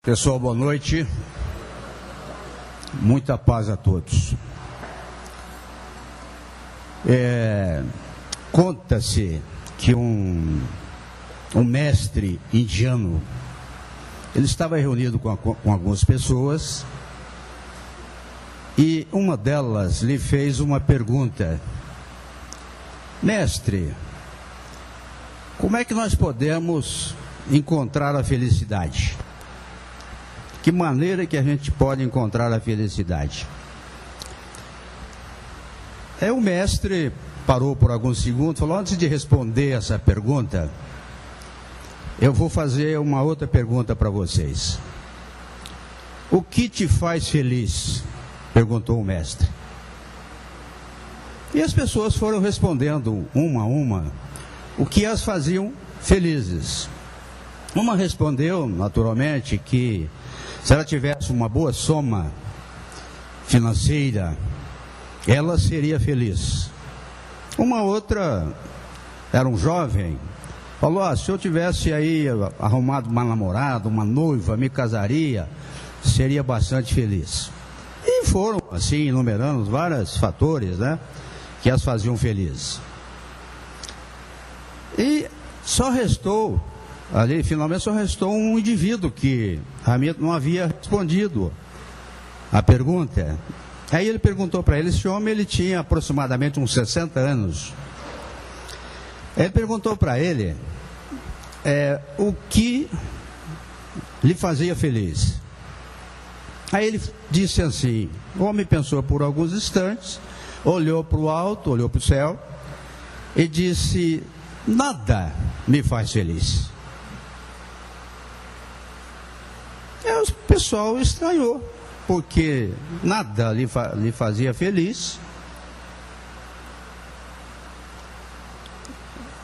Pessoal, boa noite, muita paz a todos. Conta-se que um mestre indiano, ele estava reunido com algumas pessoas e uma delas lhe fez uma pergunta: mestre, como é que nós podemos encontrar a felicidade? Que maneira que a gente pode encontrar a felicidade? O mestre parou por alguns segundos e falou: antes de responder essa pergunta, eu vou fazer uma outra pergunta para vocês. O que te faz feliz? Perguntou o mestre. E as pessoas foram respondendo uma a uma o que as faziam felizes. Uma respondeu, naturalmente, que se ela tivesse uma boa soma financeira, ela seria feliz. Uma outra era um jovem, falou: se eu tivesse aí arrumado uma namorada, uma noiva, me casaria, seria bastante feliz. E foram assim enumerando vários fatores, né, que as faziam felizes. E só restou ali, finalmente, só restou um indivíduo que realmente não havia respondido a pergunta. Aí ele perguntou para ele, esse homem ele tinha aproximadamente uns 60 anos. Ele perguntou para ele o que lhe fazia feliz. Aí ele disse assim, o homem pensou por alguns instantes, olhou para o alto, olhou para o céu e disse: nada me faz feliz. O pessoal estranhou, porque nada lhe fazia feliz.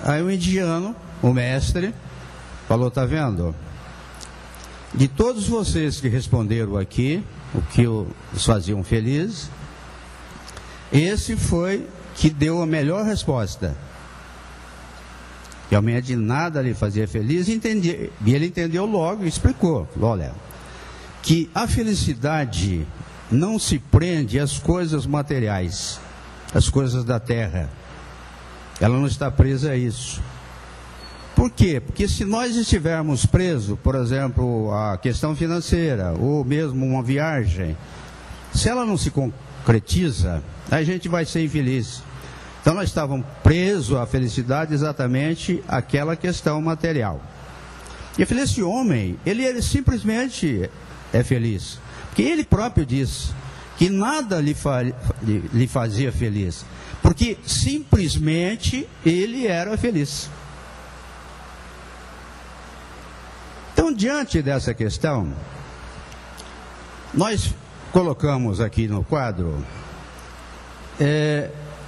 Aí o indiano, o mestre, falou: tá vendo? De todos vocês que responderam aqui, o que os faziam felizes, esse foi que deu a melhor resposta. Realmente nada lhe fazia feliz, e ele entendeu logo e explicou. Falou: olha, que a felicidade não se prende às coisas materiais, às coisas da terra. Ela não está presa a isso. Por quê? Porque se nós estivermos presos, por exemplo, à questão financeira, ou mesmo uma viagem, se ela não se concretiza, a gente vai ser infeliz. Então nós estávamos presos à felicidade exatamente àquela questão material. E esse homem, ele simplesmente é feliz, porque ele próprio diz que nada lhe fazia feliz, porque simplesmente ele era feliz. Então, diante dessa questão, nós colocamos aqui no quadro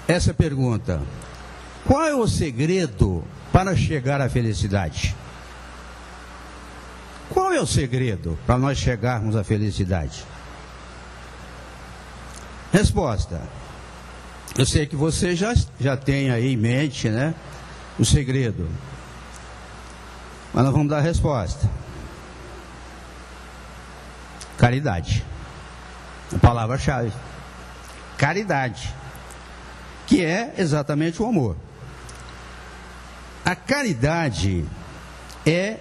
essa pergunta: qual é o segredo para chegar à felicidade? Qual é o segredo para nós chegarmos à felicidade? Resposta: eu sei que você já tem aí em mente, né, o segredo. Mas nós vamos dar a resposta. Caridade. A palavra-chave. Caridade. Que é exatamente o amor. A caridade é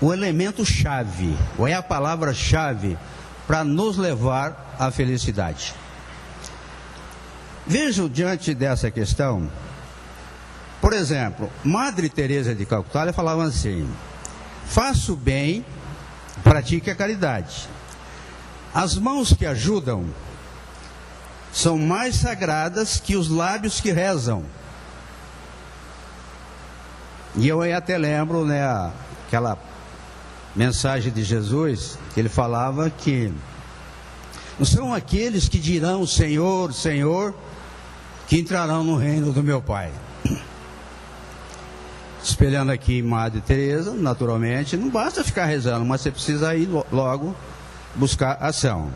o elemento-chave, ou é a palavra-chave para nos levar à felicidade. Vejam, diante dessa questão, por exemplo, Madre Teresa de Calcutá falava assim: faça o bem, pratique a caridade. As mãos que ajudam são mais sagradas que os lábios que rezam. E eu aí até lembro, né, aquela mensagem de Jesus, que ele falava que não são aqueles que dirão Senhor, Senhor, que entrarão no reino do meu Pai. Espelhando aqui Madre Teresa, naturalmente, não basta ficar rezando, mas você precisa ir logo buscar ação.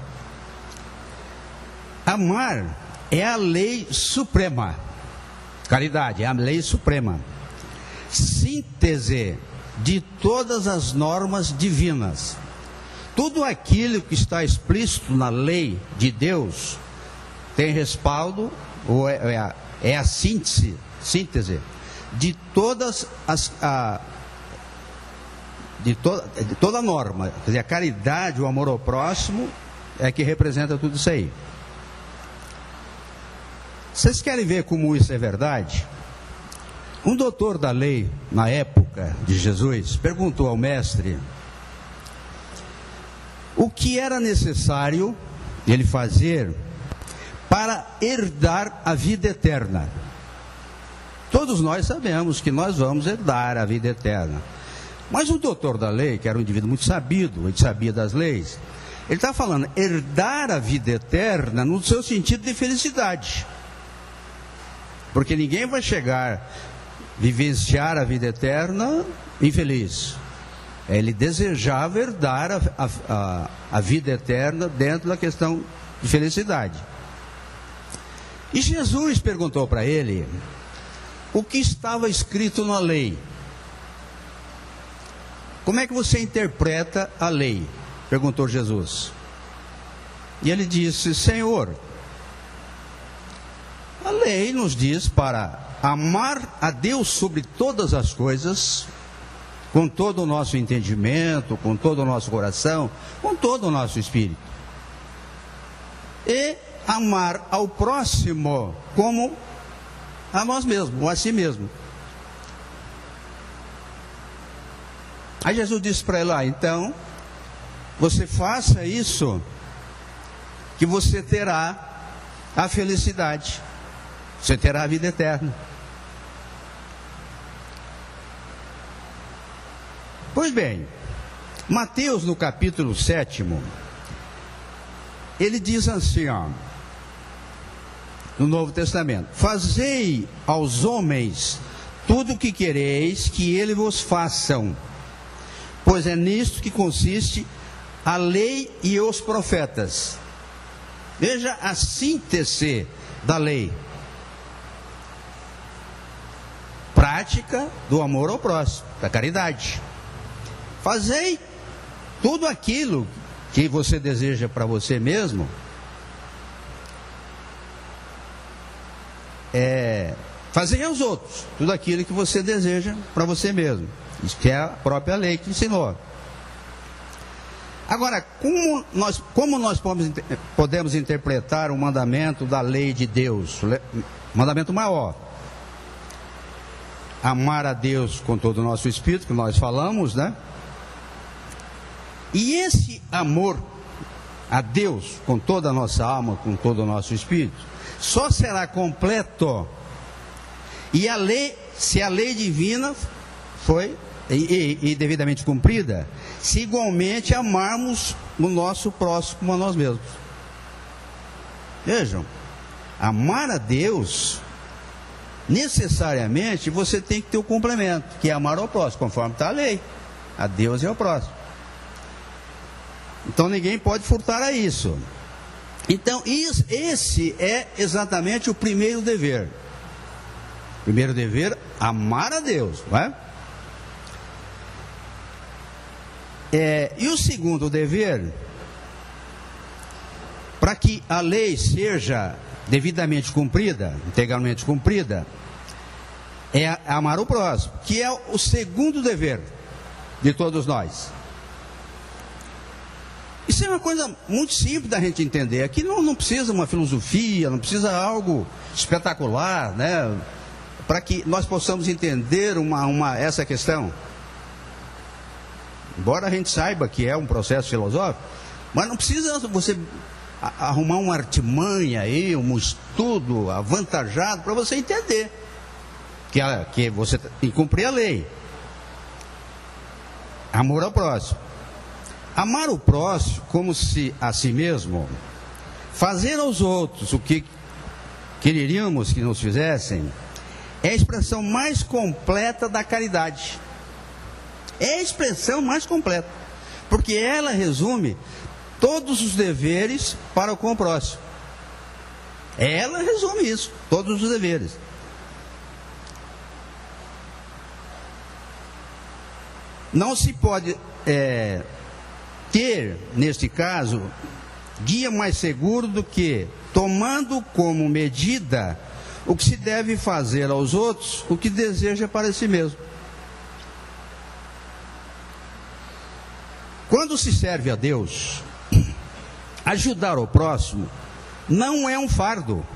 Amar é a lei suprema. Caridade é a lei suprema. Síntese de todas as normas divinas. tudo aquilo que está explícito na lei de Deus tem respaldo, ou é a síntese de todas de toda a norma. Quer dizer, a caridade, o amor ao próximo é que representa tudo isso aí. Vocês querem ver como isso é verdade? Um doutor da lei, na época de Jesus, perguntou ao mestre o que era necessário ele fazer para herdar a vida eterna. Todos nós sabemos que nós vamos herdar a vida eterna. Mas o doutor da lei, que era um indivíduo muito sabido, ele sabia das leis, ele está falando herdar a vida eterna no seu sentido de felicidade. Porque ninguém vai chegar, vivenciar a vida eterna infeliz. Ele desejava herdar a vida eterna dentro da questão de felicidade. E Jesus perguntou para ele o que estava escrito na lei. Como é que você interpreta a lei? Perguntou Jesus. E ele disse: Senhor, a lei nos diz para amar a Deus sobre todas as coisas, com todo o nosso entendimento, com todo o nosso coração, com todo o nosso espírito. E amar ao próximo como a nós mesmos, ou a si mesmo. Aí Jesus disse para ele: então, você faça isso, que você terá a felicidade, você terá a vida eterna. Pois bem, Mateus no capítulo 7, ele diz assim, no Novo Testamento: fazei aos homens tudo o que quereis que eles vos façam, pois é nisto que consiste a lei e os profetas. Veja a síntese da lei: prática do amor ao próximo, da caridade. Fazei tudo aquilo que você deseja para você mesmo, fazei aos outros tudo aquilo que você deseja para você mesmo. Isso que é a própria lei que ensinou. Agora, como nós podemos interpretar o mandamento da lei de Deus, o mandamento maior? Amar a Deus com todo o nosso espírito, que nós falamos, né? E esse amor a Deus com toda a nossa alma, com todo o nosso espírito, só será completo e se a lei divina foi e devidamente cumprida, se igualmente amarmos o nosso próximo como a nós mesmos. Vejam, amar a Deus, necessariamente você tem que ter o complemento, que é amar ao próximo, conforme está a lei, a Deus e ao próximo. Então ninguém pode furtar a isso. Então esse é exatamente o primeiro dever. Primeiro dever, amar a Deus, não é? E o segundo dever, para que a lei seja devidamente cumprida, integralmente cumprida, é amar o próximo, que é o segundo dever de todos nós. Isso é uma coisa muito simples da gente entender. Aqui não precisa uma filosofia, não precisa algo espetacular, né? Para que nós possamos entender essa questão. Embora a gente saiba que é um processo filosófico, mas não precisa você arrumar uma artimanha aí, um estudo avantajado para você entender que você tem que cumprir a lei. Amor ao próximo. Amar o próximo como se a si mesmo, fazer aos outros o que quereríamos que nos fizessem, é a expressão mais completa da caridade. É a expressão mais completa, porque ela resume todos os deveres para com o próximo. Ela resume isso, todos os deveres. Não se pode ter, neste caso, guia mais seguro do que tomando como medida o que se deve fazer aos outros, o que deseja para si mesmo. Quando se serve a Deus, ajudar o próximo não é um fardo,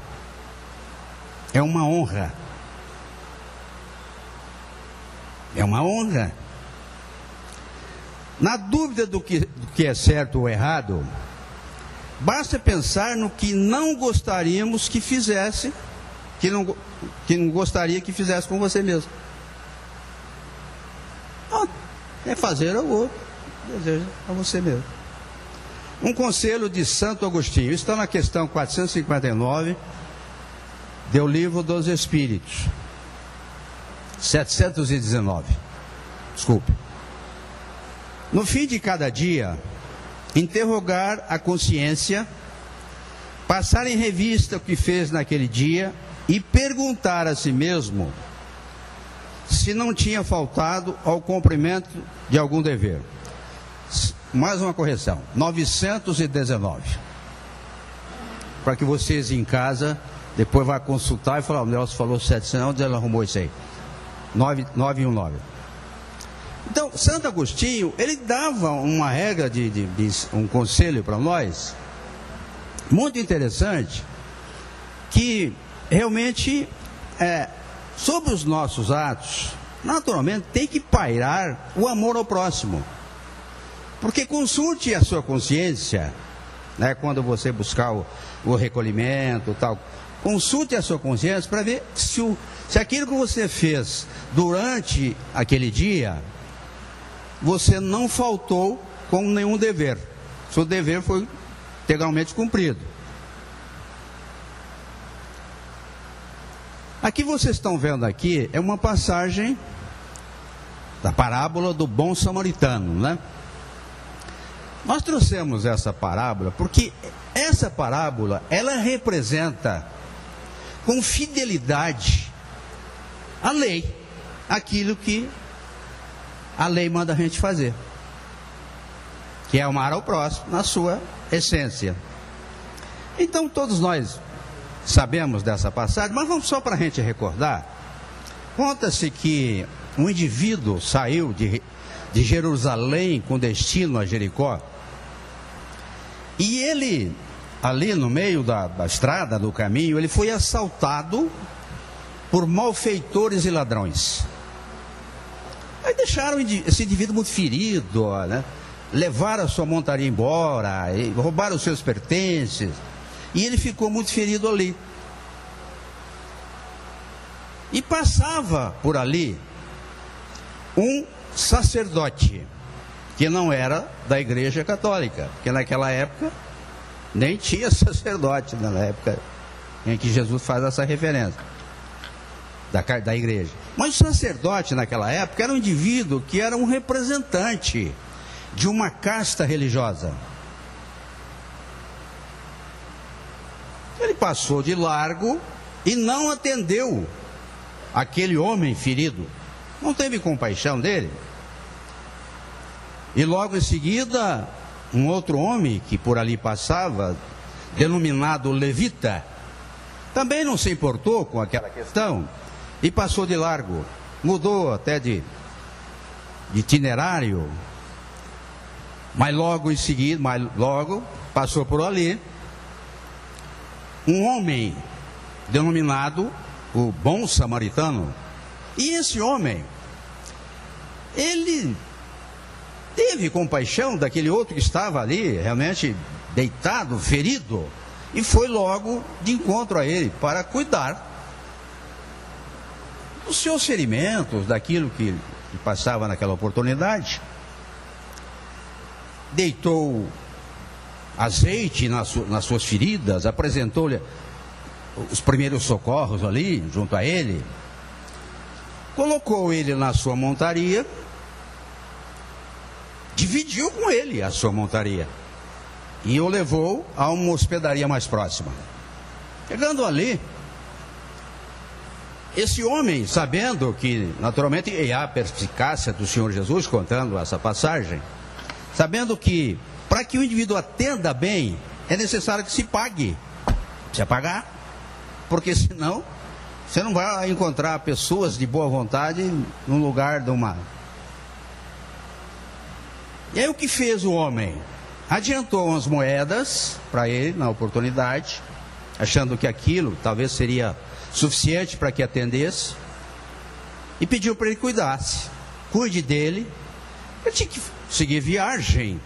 é uma honra. É uma honra. Na dúvida do que é certo ou errado, basta pensar no que não gostaríamos que fizesse, que não gostaria que fizesse com você mesmo. É fazer ao outro, deseja a você mesmo. Um conselho de Santo Agostinho, está na questão 459 do Livro dos Espíritos, 719. Desculpe. No fim de cada dia, interrogar a consciência, passar em revista o que fez naquele dia e perguntar a si mesmo se não tinha faltado ao cumprimento de algum dever. Mais uma correção, 919. Para que vocês em casa depois vão consultar e falar, o Nelson falou 700, onde ela arrumou isso aí? 919. Então, Santo Agostinho, ele dava uma regra, um conselho para nós, muito interessante, que realmente, sobre os nossos atos, naturalmente tem que pairar o amor ao próximo. Porque consulte a sua consciência, né, quando você buscar o recolhimento, tal, consulte a sua consciência para ver se aquilo que você fez durante aquele dia, você não faltou com nenhum dever. Seu dever foi integralmente cumprido. Aqui vocês estão vendo aqui, é uma passagem da parábola do bom samaritano, né? Nós trouxemos essa parábola porque essa parábola, ela representa com fidelidade a lei, aquilo que a lei manda a gente fazer, que é amar ao próximo na sua essência. Então todos nós sabemos dessa passagem, mas vamos só para a gente recordar. Conta-se que um indivíduo saiu de Jerusalém com destino a Jericó, e ele, ali no meio da estrada, do caminho, ele foi assaltado por malfeitores e ladrões. Aí deixaram esse indivíduo muito ferido, né? Levaram a sua montaria embora, roubaram os seus pertences, e ele ficou muito ferido ali. E passava por ali um sacerdote, que não era da Igreja Católica, porque naquela época nem tinha sacerdote, na época em que Jesus faz essa referência da igreja. Mas o sacerdote naquela época era um indivíduo que era um representante de uma casta religiosa. Ele passou de largo e não atendeu aquele homem ferido, não teve compaixão dele. E logo em seguida, um outro homem que por ali passava, denominado levita, também não se importou com aquela questão e passou de largo, mudou até de itinerário, mas logo em seguida, passou por ali um homem denominado o bom samaritano. E esse homem, ele teve compaixão daquele outro que estava ali, realmente deitado, ferido, e foi logo de encontro a ele para cuidar dos seus ferimentos, daquilo que passava naquela oportunidade. Deitou azeite nas suas feridas, apresentou-lhe os primeiros socorros ali, junto a ele, colocou ele na sua montaria, dividiu com ele a sua montaria e o levou a uma hospedaria mais próxima. Chegando ali, esse homem, sabendo que naturalmente é a perspicácia do Senhor Jesus contando essa passagem, sabendo que para que o indivíduo atenda bem, é necessário que se pague. Precisa pagar, porque senão você não vai encontrar pessoas de boa vontade no lugar de uma... E aí o que fez o homem? Adiantou umas moedas para ele na oportunidade, achando que aquilo talvez seria suficiente para que atendesse, e pediu para ele cuidasse. Cuide dele. Ele tinha que seguir viagem.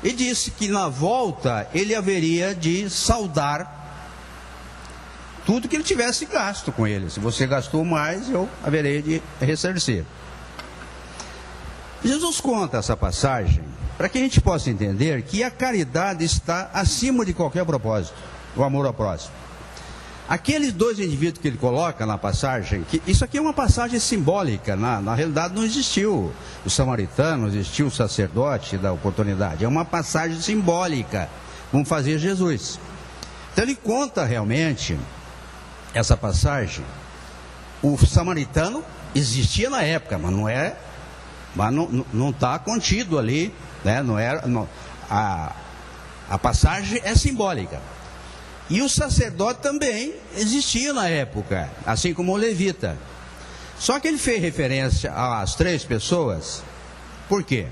E disse que na volta ele haveria de saldar tudo que ele tivesse gasto com ele. Se você gastou mais, eu haverei de ressarcir. Jesus conta essa passagem para que a gente possa entender que a caridade está acima de qualquer propósito, o amor ao próximo. Aqueles dois indivíduos que ele coloca na passagem, que isso aqui é uma passagem simbólica, na realidade não existiu o samaritano, não existiu o sacerdote da oportunidade, é uma passagem simbólica, como fazia Jesus. Então ele conta realmente essa passagem. O samaritano existia na época, mas não está contido ali, né? A passagem é simbólica. E o sacerdote também existia na época, assim como o levita. Só que ele fez referência às três pessoas. Por quê?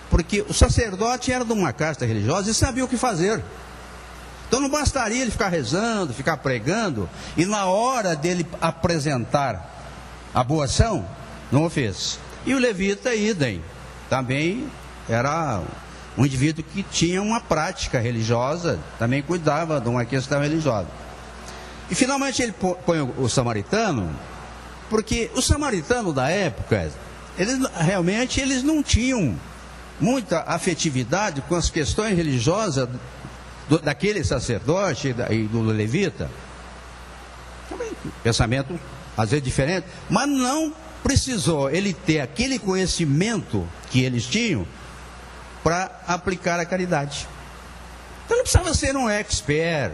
Porque o sacerdote era de uma casta religiosa e sabia o que fazer. Então não bastaria ele ficar rezando, ficar pregando, e na hora dele apresentar a boa ação, não o fez. E o levita, idem, também era um indivíduo que tinha uma prática religiosa, também cuidava de uma questão religiosa. E finalmente ele põe o samaritano, porque o samaritano da época, eles não tinham muita afetividade com as questões religiosas daquele sacerdote e do levita. Também, pensamento às vezes diferente, mas não precisou ele ter aquele conhecimento que eles tinham para aplicar a caridade. Então não precisava ser um expert,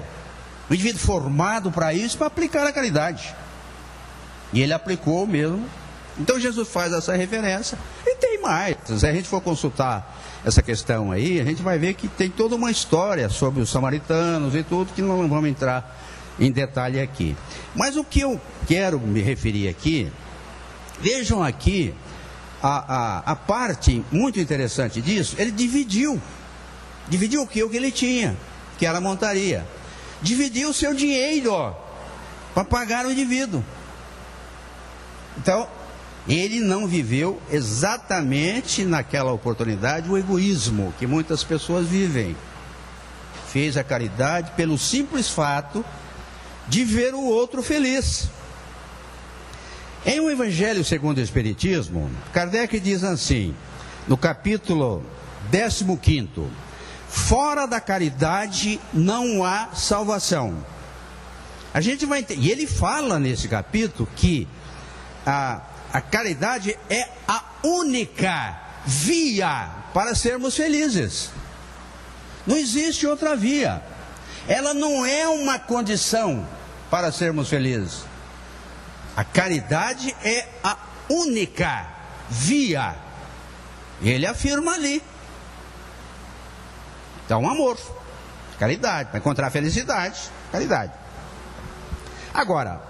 um indivíduo formado para isso, para aplicar a caridade. E ele aplicou mesmo. Então Jesus faz essa referência. E tem mais. Se a gente for consultar essa questão aí, a gente vai ver que tem toda uma história sobre os samaritanos e tudo, que não vamos entrar em detalhe aqui. Mas o que eu quero me referir aqui, vejam aqui, a parte muito interessante disso, ele dividiu o que ele tinha, que era a montaria, dividiu o seu dinheiro para pagar o indivíduo. Então ele não viveu exatamente naquela oportunidade o egoísmo que muitas pessoas vivem. Fez a caridade pelo simples fato de ver o outro feliz. Em O Evangelho segundo o Espiritismo, Kardec diz assim, no capítulo 15: fora da caridade não há salvação. A gente vai entender, e ele fala nesse capítulo que a caridade é a única via para sermos felizes. Não existe outra via. Ela não é uma condição para sermos felizes. A caridade é a única via. Ele afirma ali. Então, amor, caridade, para encontrar felicidade, caridade. Agora,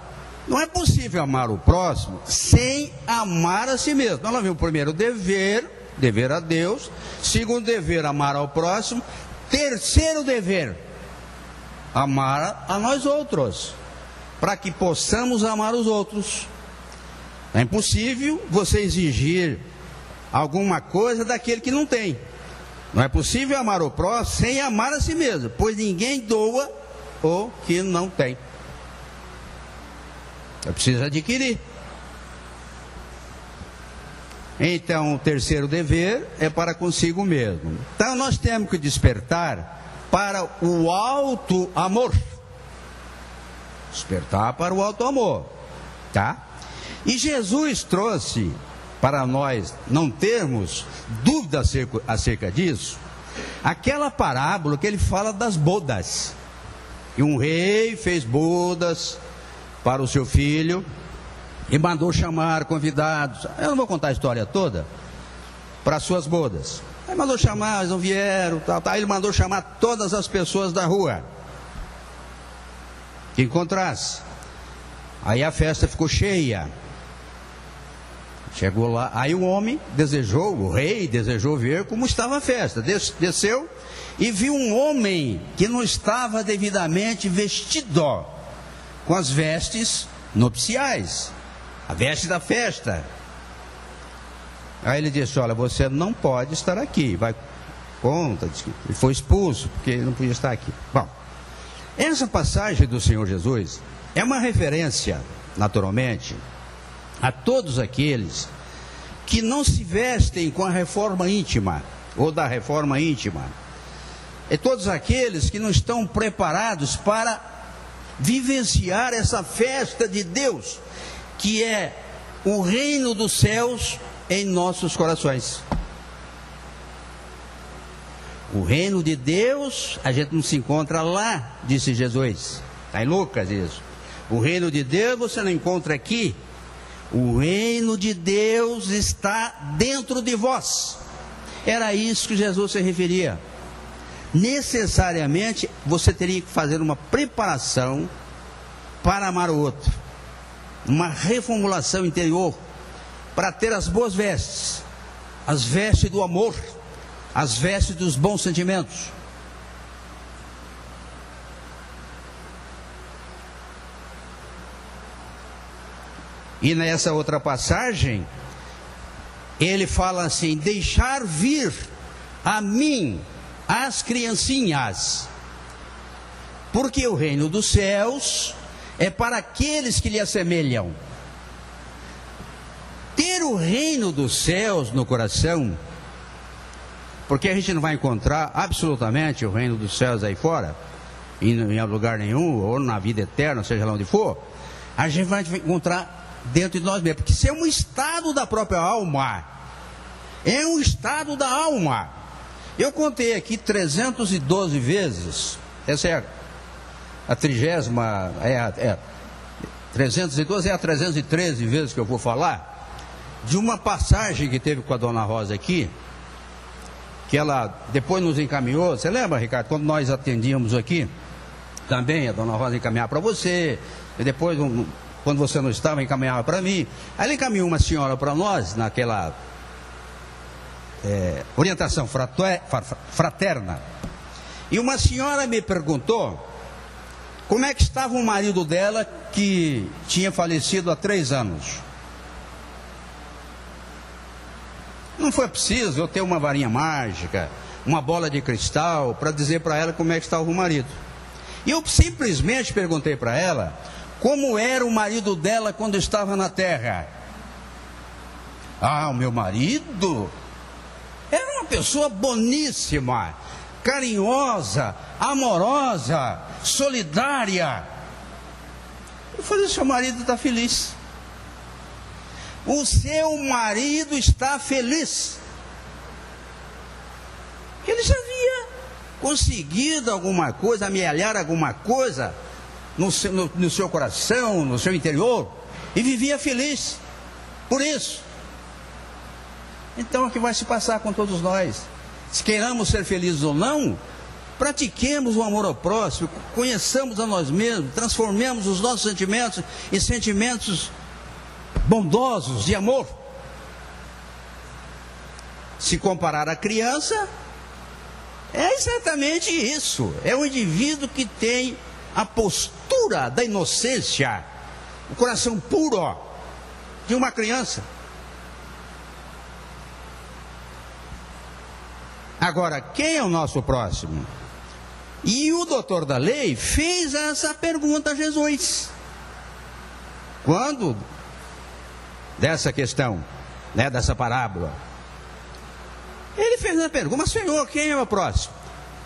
não é possível amar o próximo sem amar a si mesmo. Nós vimos o primeiro dever a Deus. Segundo dever, amar ao próximo. Terceiro dever, amar a nós outros, para que possamos amar os outros. É impossível você exigir alguma coisa daquele que não tem. Não é possível amar o próximo sem amar a si mesmo, pois ninguém doa o que não tem. É preciso adquirir. Então, o terceiro dever é para consigo mesmo. Então, nós temos que despertar para o alto amor. Despertar para o alto amor, tá? E Jesus trouxe para nós não termos dúvida acerca disso, aquela parábola que ele fala das bodas. E um rei fez bodas para o seu filho e mandou chamar convidados. Eu não vou contar a história toda, para as suas bodas. Aí mandou chamar, eles não vieram, tal. Aí ele mandou chamar todas as pessoas da rua que encontrasse. Aí a festa ficou cheia. Chegou lá, aí o rei desejou ver como estava a festa. Desceu e viu um homem que não estava devidamente vestido, com as vestes nupciais, a veste da festa. Aí ele disse: olha, você não pode estar aqui. Vai conta, ele foi expulso, porque ele não podia estar aqui. Bom, essa passagem do Senhor Jesus é uma referência, naturalmente, a todos aqueles que não se vestem com a reforma íntima, ou da reforma íntima. É todos aqueles que não estão preparados para vivenciar essa festa de Deus, que é o reino dos céus em nossos corações. O reino de Deus, a gente não se encontra lá, disse Jesus. Está em Lucas isso. O reino de Deus você não encontra aqui. O reino de Deus está dentro de vós. Era isso que Jesus se referia. Necessariamente você teria que fazer uma preparação para amar o outro, uma reformulação interior, para ter as boas vestes, as vestes do amor, as vestes dos bons sentimentos. E nessa outra passagem, ele fala assim: deixar vir a mim as criancinhas, porque o reino dos céus é para aqueles que lhe assemelham. Ter o reino dos céus no coração, porque a gente não vai encontrar absolutamente o reino dos céus aí fora, em lugar nenhum, ou na vida eterna, seja lá onde for. A gente vai encontrar dentro de nós mesmos, porque isso é um estado da própria alma. É um estado da alma. Eu contei aqui 312 vezes. Essa é a 30ª, 312 é a 313 vezes que eu vou falar de uma passagem que teve com a dona Rosa aqui, que ela depois nos encaminhou. Você lembra, Ricardo, quando nós atendíamos aqui, também a dona Rosa encaminhava para você, e depois, quando você não estava, encaminhava para mim. Aí ela encaminhou uma senhora para nós, naquela orientação fraterna. E uma senhora me perguntou como é que estava o marido dela, que tinha falecido há 3 anos. Não foi preciso eu ter uma varinha mágica, uma bola de cristal, para dizer para ela como é que estava o marido. E eu simplesmente perguntei para ela como era o marido dela quando estava na terra. Ah, o meu marido era uma pessoa boníssima, carinhosa, amorosa, solidária. Eu falei: seu marido está feliz. O seu marido está feliz. Ele já havia conseguido alguma coisa, amealhar alguma coisa no seu coração, no seu interior, e vivia feliz por isso. Então, o que vai se passar com todos nós? Se queiramos ser felizes ou não, pratiquemos o amor ao próximo, conheçamos a nós mesmos, transformemos os nossos sentimentos em sentimentos bondosos, de amor. Se comparar a criança, é exatamente isso. É um indivíduo que tem a postura da inocência, o coração puro de uma criança. Agora, quem é o nosso próximo? E o doutor da lei fez essa pergunta a Jesus. Quando dessa questão, dessa parábola, ele fez a pergunta: mas Senhor, quem é o próximo?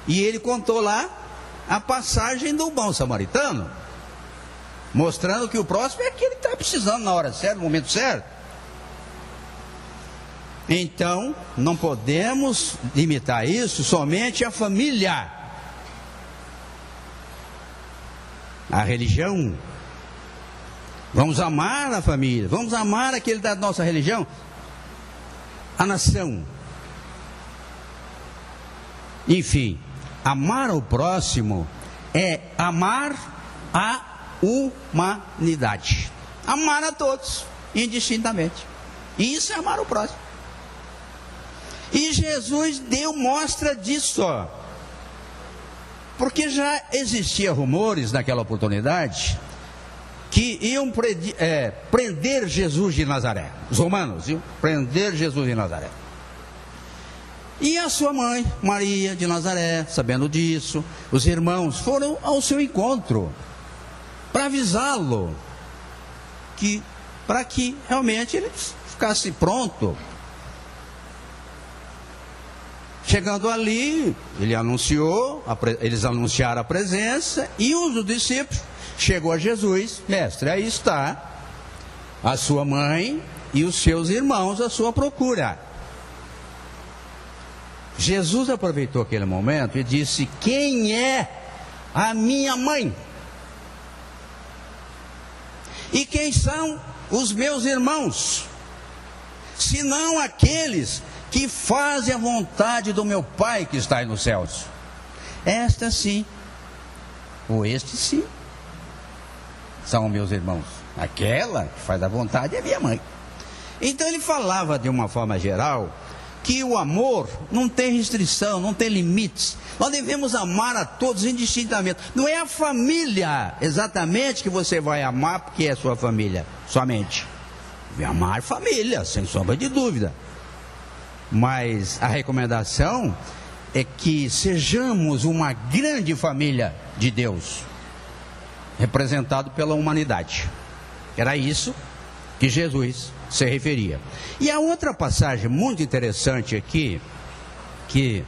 E ele contou lá a passagem do bom samaritano, mostrando que o próximo é aquele que está precisando na hora certa, no momento certo. Então, não podemos limitar isso somente à família, à religião. Vamos amar a família, vamos amar aquele da nossa religião, a nação. Enfim, amar o próximo é amar a humanidade. Amar a todos, indistintamente. Isso é amar o próximo. E Jesus deu mostra disso. Porque já existia rumores naquela oportunidade que iam prender Jesus de Nazaré. Os romanos iam prender Jesus de Nazaré. E a sua mãe, Maria de Nazaré, sabendo disso, os irmãos foram ao seu encontro para avisá-lo para que realmente ele ficasse pronto. Chegando ali, eles anunciaram a presença, e um dos discípulos chegou a Jesus: mestre, aí está a sua mãe e os seus irmãos à sua procura. Jesus aproveitou aquele momento e disse: quem é a minha mãe? E quem são os meus irmãos? Senão aqueles que fazem a vontade do meu Pai que está aí nos céus. Esta sim, ou este sim, são meus irmãos. Aquela que faz a vontade é minha mãe. Então ele falava de uma forma geral que o amor não tem restrição, não tem limites. Nós devemos amar a todos indistintamente. Não é a família exatamente que você vai amar porque é sua família somente. Vai amar família, sem sombra de dúvida. Mas a recomendação é que sejamos uma grande família de Deus, representado pela humanidade. Era isso que Jesus se referia. E a outra passagem muito interessante aqui, que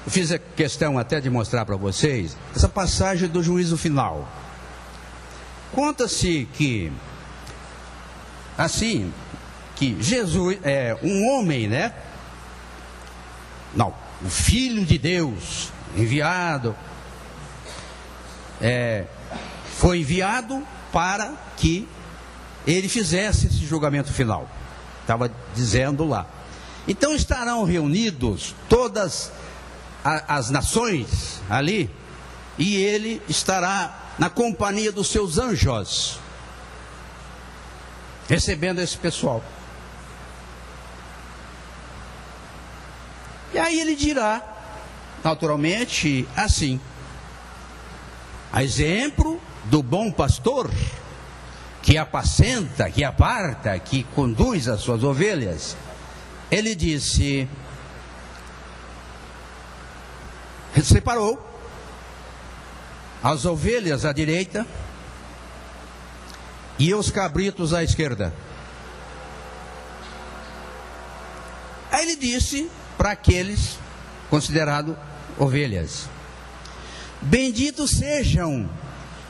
eu fiz a questão até de mostrar para vocês, essa passagem do juízo final. Conta-se que, assim, que Jesus é um homem, né? Não, o Filho de Deus, enviado, foi enviado para que ele fizesse esse julgamento final. Estava dizendo lá. Então estarão reunidos todas as nações ali, e ele estará na companhia dos seus anjos, recebendo esse pessoal. E aí ele dirá, naturalmente, assim: a exemplo do bom pastor, que apacenta, que aparta, que conduz as suas ovelhas, ele disse, separou as ovelhas à direita e os cabritos à esquerda. Aí ele disse para aqueles considerados ovelhas: benditos sejam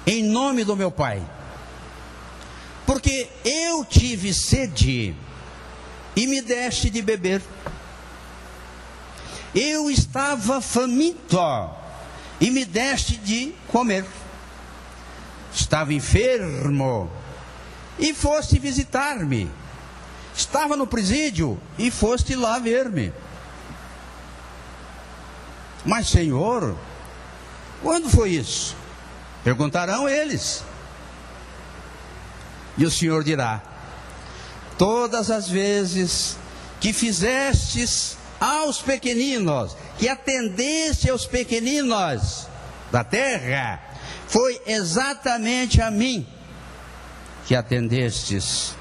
em nome do meu Pai, porque eu tive sede e me deste de beber. Eu estava faminto e me deste de comer. Estava enfermo e foste visitar-me. Estava no presídio e foste lá ver-me. Mas, Senhor, quando foi isso? Perguntarão eles. E o Senhor dirá: todas as vezes que fizestes aos pequeninos, que atendeste aos pequeninos da terra, foi exatamente a mim que atendestes.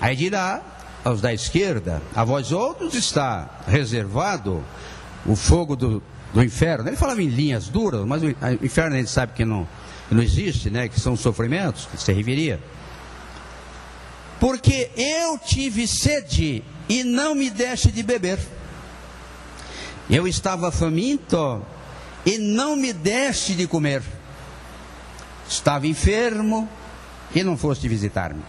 Aí dirá aos da esquerda: a vós outros está reservado o fogo do inferno. Ele falava em linhas duras, mas o inferno a gente sabe que não existe, né? Que são sofrimentos, que se referia. Porque eu tive sede e não me deste de beber. Eu estava faminto e não me deste de comer. Estava enfermo e não foste visitar-me.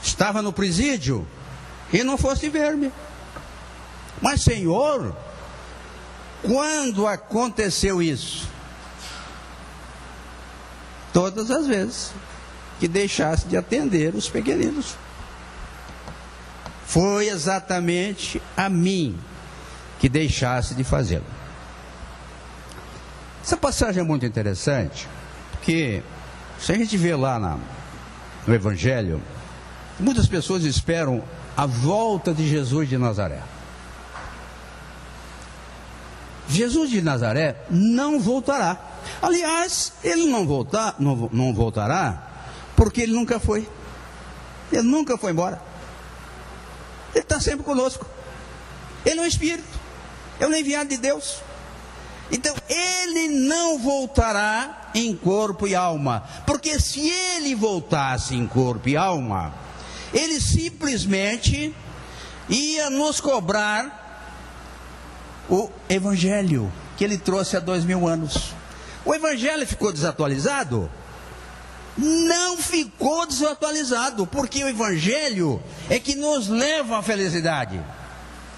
Estava no presídio e não foste ver-me. Mas, Senhor, quando aconteceu isso? Todas as vezes que deixasse de atender os pequeninos. foi exatamente a mim que deixasse de fazê-lo. Essa passagem é muito interessante, porque se a gente vê lá no Evangelho, muitas pessoas esperam a volta de Jesus de Nazaré. Jesus de Nazaré não voltará. Aliás, ele não voltará porque ele nunca foi. Ele nunca foi embora. Ele está sempre conosco. Ele é um Espírito. É um enviado de Deus. Então, ele não voltará em corpo e alma. Porque se ele voltasse em corpo e alma, ele simplesmente ia nos cobrar o Evangelho que ele trouxe há 2000 anos. O Evangelho ficou desatualizado? Não ficou desatualizado, porque o Evangelho é que nos leva à felicidade.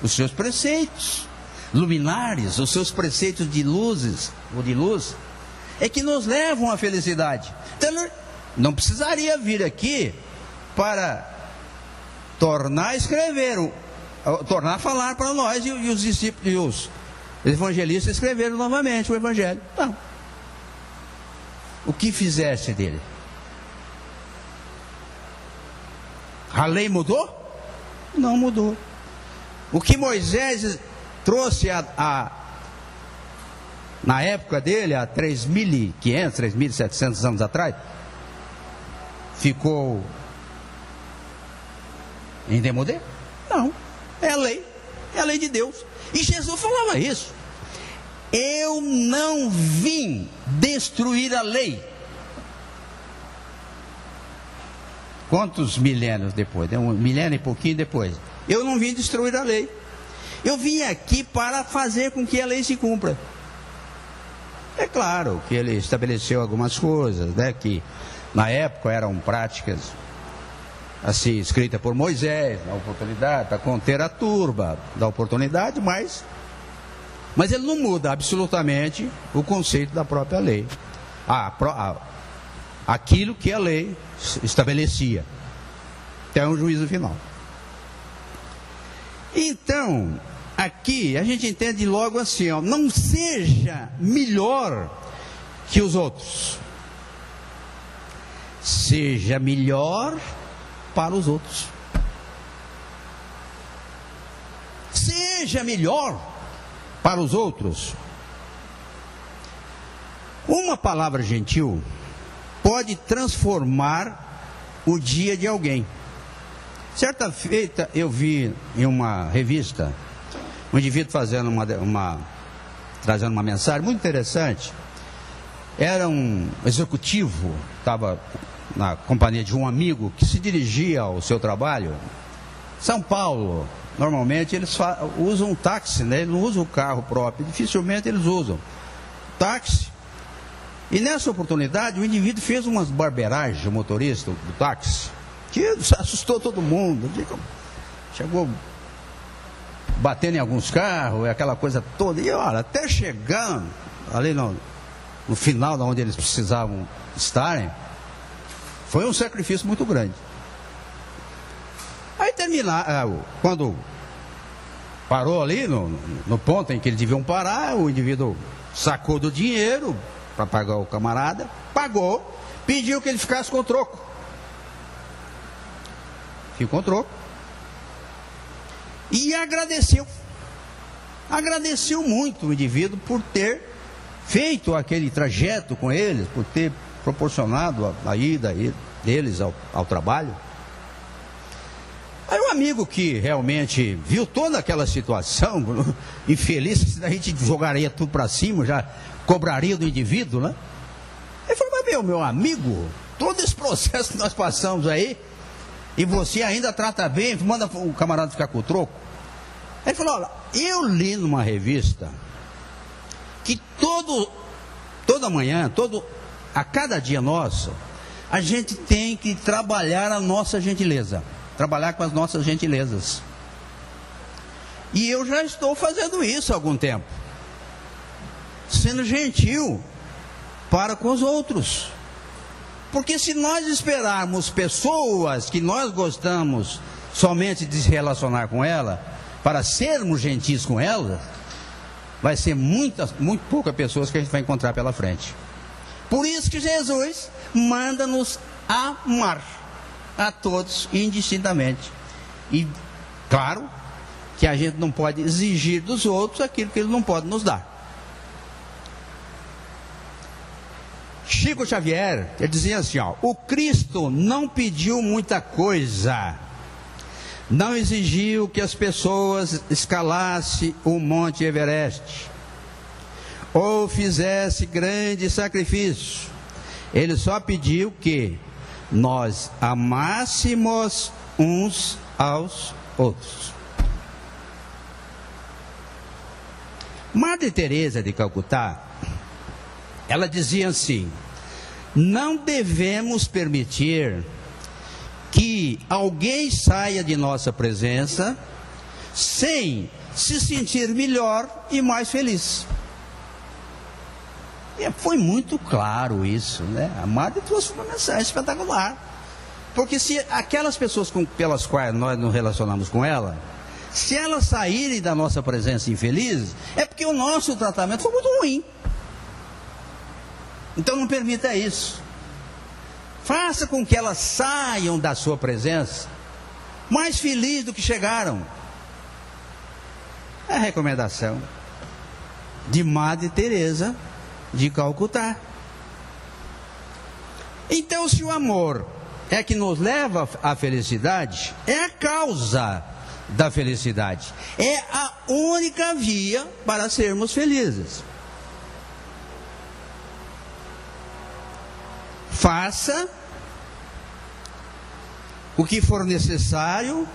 Os seus preceitos luminares, os seus preceitos de luz, é que nos levam à felicidade. Então, não precisaria vir aqui para tornar a falar para nós, e os discípulos e os evangelistas escreveram novamente o Evangelho. Não. O que fizeste dele? A lei mudou? Não mudou. O que Moisés trouxe na época dele, há 3.500, 3.700 anos atrás, ficou em demodê? Não. É a lei de Deus. E Jesus falava isso. Eu não vim destruir a lei. Quantos milênios depois? Um milênio e pouquinho depois. Eu não vim destruir a lei. Eu vim aqui para fazer com que a lei se cumpra. É claro que ele estabeleceu algumas coisas, né, que na época eram práticas assim, escrita por Moisés, na oportunidade, para conter a turba da oportunidade, mas ele não muda absolutamente o conceito da própria lei. Aquilo que a lei estabelecia. Até o juízo final. Então, aqui a gente entende logo assim, ó, não seja melhor que os outros. Seja melhor para os outros. Seja melhor para os outros. Uma palavra gentil pode transformar o dia de alguém. Certa feita eu vi em uma revista um indivíduo trazendo uma mensagem muito interessante. Era um executivo, estava na companhia de um amigo que se dirigia ao seu trabalho. São Paulo, normalmente eles usam um táxi, né? Eles não usam o carro próprio, dificilmente eles usam táxi. E nessa oportunidade o indivíduo fez umas barbeiragens, o motorista do táxi, que assustou todo mundo. Chegou batendo em alguns carros, aquela coisa toda. E olha, até chegando ali no final de onde eles precisavam estarem, foi um sacrifício muito grande. Aí quando parou ali no ponto em que eles deviam parar, o indivíduo sacou do dinheiro para pagar o camarada, pagou, pediu que ele ficasse com o troco. Ficou com o troco. E agradeceu. Agradeceu muito o indivíduo por ter feito aquele trajeto com eles, por ter proporcionado a ida deles ao trabalho. Aí o amigo que realmente viu toda aquela situação infeliz, a gente jogaria tudo para cima, já cobraria do indivíduo, né? Ele falou, mas meu amigo, todo esse processo que nós passamos aí, e você ainda trata bem, manda o camarada ficar com o troco. Ele falou, olha, eu li numa revista que toda manhã, a cada dia nosso, a gente tem que trabalhar a nossa gentileza, trabalhar com as nossas gentilezas. E eu já estou fazendo isso há algum tempo, sendo gentil para com os outros. Porque se nós esperarmos pessoas que nós gostamos somente de se relacionar com ela, para sermos gentis com ela, vai ser muito poucas pessoas que a gente vai encontrar pela frente. Por isso que Jesus manda-nos amar a todos indistintamente. E, claro, que a gente não pode exigir dos outros aquilo que eles não podem nos dar. Chico Xavier, ele dizia assim, ó, o Cristo não pediu muita coisa, não exigiu que as pessoas escalassem o Monte Everest, ou fizesse grande sacrifício. Ele só pediu que nós amássemos uns aos outros. Madre Teresa de Calcutá, ela dizia assim, não devemos permitir que alguém saia de nossa presença sem se sentir melhor e mais feliz. E foi muito claro isso, né? A Madre trouxe uma mensagem espetacular. Porque se aquelas pessoas pelas quais nós nos relacionamos com ela, se elas saírem da nossa presença infelizes, é porque o nosso tratamento foi muito ruim. Então não permita isso. Faça com que elas saiam da sua presença mais felizes do que chegaram. É a recomendação de Madre Teresa de Calcutá. Então, se o amor é que nos leva à felicidade, é a causa da felicidade, é a única via para sermos felizes. Faça o que for necessário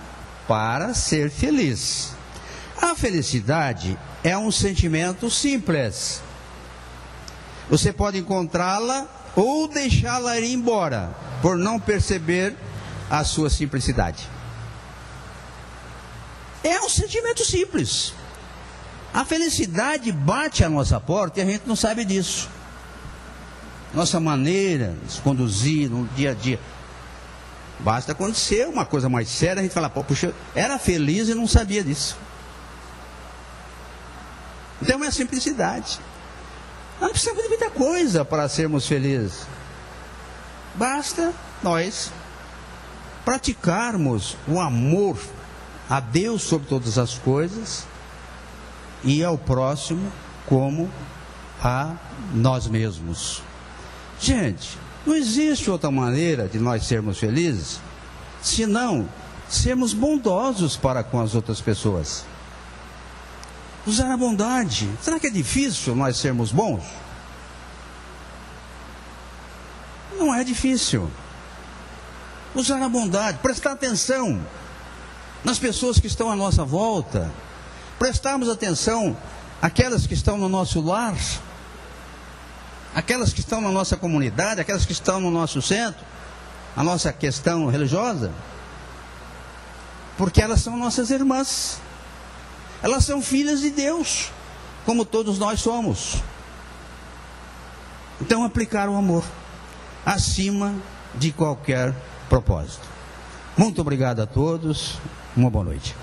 para ser feliz. A felicidade é um sentimento simples. Você pode encontrá-la ou deixá-la ir embora, por não perceber a sua simplicidade. É um sentimento simples. A felicidade bate à nossa porta e a gente não sabe disso. Nossa maneira de se conduzir no dia a dia. Basta acontecer uma coisa mais séria, a gente fala, puxa, era feliz e não sabia disso. Então é a simplicidade. Não precisamos de muita coisa para sermos felizes. Basta nós praticarmos o amor a Deus sobre todas as coisas e ao próximo como a nós mesmos. Gente, não existe outra maneira de nós sermos felizes senão sermos bondosos para com as outras pessoas. Usar a bondade. Será que é difícil nós sermos bons? Não é difícil. Usar a bondade, prestar atenção nas pessoas que estão à nossa volta, prestarmos atenção àquelas que estão no nosso lar, aquelas que estão na nossa comunidade, aquelas que estão no nosso centro, a nossa questão religiosa, porque elas são nossas irmãs. Elas são filhas de Deus, como todos nós somos. Então, aplicar o amor acima de qualquer propósito. Muito obrigado a todos. Uma boa noite.